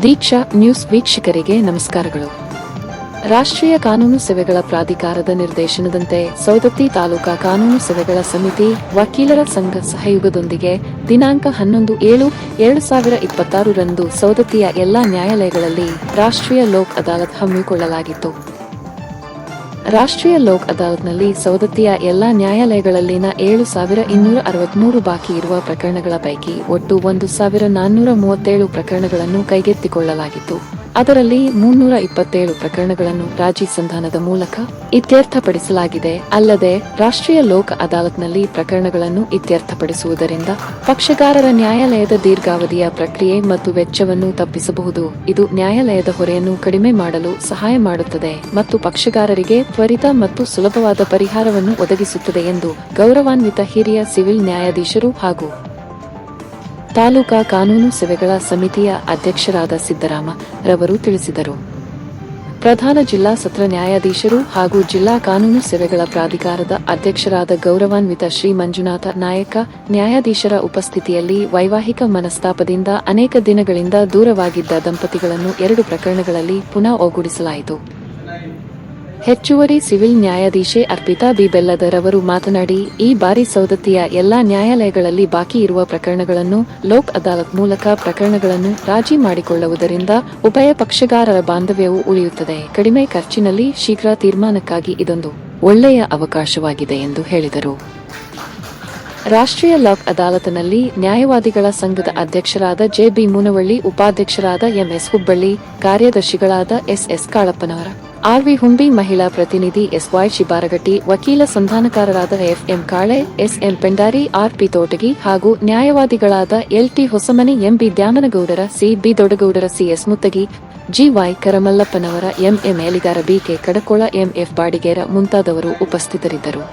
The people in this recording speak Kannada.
ದೀಕ್ಷಾ ನ್ಯೂಸ್ ವೀಕ್ಷಕರಿಗೆ ನಮಸ್ಕಾರಗಳು. ರಾಷ್ಟ್ರೀಯ ಕಾನೂನು ಸೇವೆಗಳ ಪ್ರಾಧಿಕಾರದ ನಿರ್ದೇಶನದಂತೆ ಸೌದತ್ತಿ ತಾಲೂಕಾ ಕಾನೂನು ಸೇವೆಗಳ ಸಮಿತಿ ವಕೀಲರ ಸಂಘ ಸಹಯೋಗದೊಂದಿಗೆ ದಿನಾಂಕ 11/7/2026 ರಂದು ಸೌದತ್ತಿಯ ಎಲ್ಲಾ ನ್ಯಾಯಾಲಯಗಳಲ್ಲಿ ರಾಷ್ಟ್ರೀಯ ಲೋಕ್ ಅದಾಲತ್ ಹಮ್ಮಿಕೊಳ್ಳಲಾಗಿತ್ತು. ರಾಷ್ಟ್ರೀಯ ಲೋಕ್ ಅದಾಲತ್ನಲ್ಲಿ ಸೌದತ್ತಿಯ ಎಲ್ಲಾ ನ್ಯಾಯಾಲಯಗಳಲ್ಲಿನ 7,263 ಬಾಕಿ ಇರುವ ಪ್ರಕರಣಗಳ ಪೈಕಿ ಒಟ್ಟು 1,437 ಪ್ರಕರಣಗಳನ್ನು ಕೈಗೆತ್ತಿಕೊಳ್ಳಲಾಗಿತ್ತು. ಅದರಲ್ಲಿ 327 ಪ್ರಕರಣಗಳನ್ನು ರಾಜಿ ಸಂಧಾನದ ಮೂಲಕ ಇತ್ಯರ್ಥಪಡಿಸಲಾಗಿದೆ. ಅಲ್ಲದೆ ರಾಷ್ಟ್ರೀಯ ಲೋಕ ಅದಾಲತ್ನಲ್ಲಿ ಪ್ರಕರಣಗಳನ್ನು ಇತ್ಯರ್ಥಪಡಿಸುವುದರಿಂದ ಪಕ್ಷಗಾರರ ನ್ಯಾಯಾಲಯದ ದೀರ್ಘಾವಧಿಯ ಪ್ರಕ್ರಿಯೆ ಮತ್ತು ವೆಚ್ಚವನ್ನು ತಪ್ಪಿಸಬಹುದು. ಇದು ನ್ಯಾಯಾಲಯದ ಹೊರೆಯನ್ನು ಕಡಿಮೆ ಮಾಡಲು ಸಹಾಯ ಮಾಡುತ್ತದೆ ಮತ್ತು ಪಕ್ಷಗಾರರಿಗೆ ತ್ವರಿತ ಮತ್ತು ಸುಲಭವಾದ ಪರಿಹಾರವನ್ನು ಒದಗಿಸುತ್ತದೆ ಎಂದು ಗೌರವಾನ್ವಿತ ಹಿರಿಯ ಸಿವಿಲ್ ನ್ಯಾಯಾಧೀಶರು ಹಾಗೂ ತಾಲೂಕಾ ಕಾನೂನು ಸೇವೆಗಳ ಸಮಿತಿಯ ಅಧ್ಯಕ್ಷರಾದ ಸಿದ್ದರಾಮ ರವರು ತಿಳಿಸಿದರು. ಪ್ರಧಾನ ಜಿಲ್ಲಾ ಸತ್ರ ನ್ಯಾಯಾಧೀಶರು ಹಾಗೂ ಜಿಲ್ಲಾ ಕಾನೂನು ಸೇವೆಗಳ ಪ್ರಾಧಿಕಾರದ ಅಧ್ಯಕ್ಷರಾದ ಗೌರವಾನ್ವಿತ ಶ್ರೀ ಮಂಜುನಾಥ ನಾಯಕ ನ್ಯಾಯಾಧೀಶರ ಉಪಸ್ಥಿತಿಯಲ್ಲಿ ವೈವಾಹಿಕ ಮನಸ್ತಾಪದಿಂದ ಅನೇಕ ದಿನಗಳಿಂದ ದೂರವಾಗಿದ್ದ ದಂಪತಿಗಳನ್ನು 2 ಪ್ರಕರಣಗಳಲ್ಲಿ ಪುನಃ ಒಗ್ಗೂಡಿಸಲಾಯಿತು. ಹೆಚ್ಚುವರಿ ಸಿವಿಲ್ ನ್ಯಾಯಾಧೀಶೆ ಅರ್ಪಿತಾ ಬಿ ಬೆಲ್ಲದರವರು ಮಾತನಾಡಿ, ಈ ಬಾರಿ ಸೌದತ್ತಿಯ ಎಲ್ಲಾ ನ್ಯಾಯಾಲಯಗಳಲ್ಲಿ ಬಾಕಿ ಇರುವ ಪ್ರಕರಣಗಳನ್ನು ಲೋಕ್ ಅದಾಲತ್ ಮೂಲಕ ಪ್ರಕರಣಗಳನ್ನು ರಾಜಿ ಮಾಡಿಕೊಳ್ಳುವುದರಿಂದ ಉಭಯ ಪಕ್ಷಗಾರರ ಬಾಂಧವ್ಯವು ಉಳಿಯುತ್ತದೆ. ಕಡಿಮೆ ಖರ್ಚಿನಲ್ಲಿ ಶೀಘ್ರ ತೀರ್ಮಾನಕ್ಕಾಗಿ ಇದೊಂದು ಒಳ್ಳೆಯ ಅವಕಾಶವಾಗಿದೆ ಎಂದು ಹೇಳಿದರು. ರಾಷ್ಟ್ರೀಯ ಲೋಕ್ ಅದಾಲತ್ನಲ್ಲಿ ನ್ಯಾಯವಾದಿಗಳ ಸಂಘದ ಅಧ್ಯಕ್ಷರಾದ ಜೆ.ಬಿ. ಮುನವಳ್ಳಿ, ಉಪಾಧ್ಯಕ್ಷರಾದ ಎಂ.ಎಸ್. ಹುಬ್ಬಳ್ಳಿ, ಕಾರ್ಯದರ್ಶಿಗಳಾದ ಎಸ್.ಎಸ್. ಕಾಳಪ್ಪನವರ, ಆರ್.ವಿ. ಹುಂಬಿ, ಮಹಿಳಾ ಪ್ರತಿನಿಧಿ ಎಸ್.ವೈ. ಶಿಬಾರಗಟ್ಟಿ, ವಕೀಲ ಸಂಧಾನಕಾರರಾದ F M. Kale, S M. Pendari, R P. Totagi ಹಾಗೂ ನ್ಯಾಯವಾದಿಗಳಾದ L T. Hosamani, M B. Dyamanagoudar, C B. Doddagoudar, C S. Muttagi, G Y. Karamallappanavar, M A. Meligar, B K. Kadakol, M F. Badiger ಮುಂತಾದವರು ಉಪಸ್ಥಿತರಿದ್ದರು.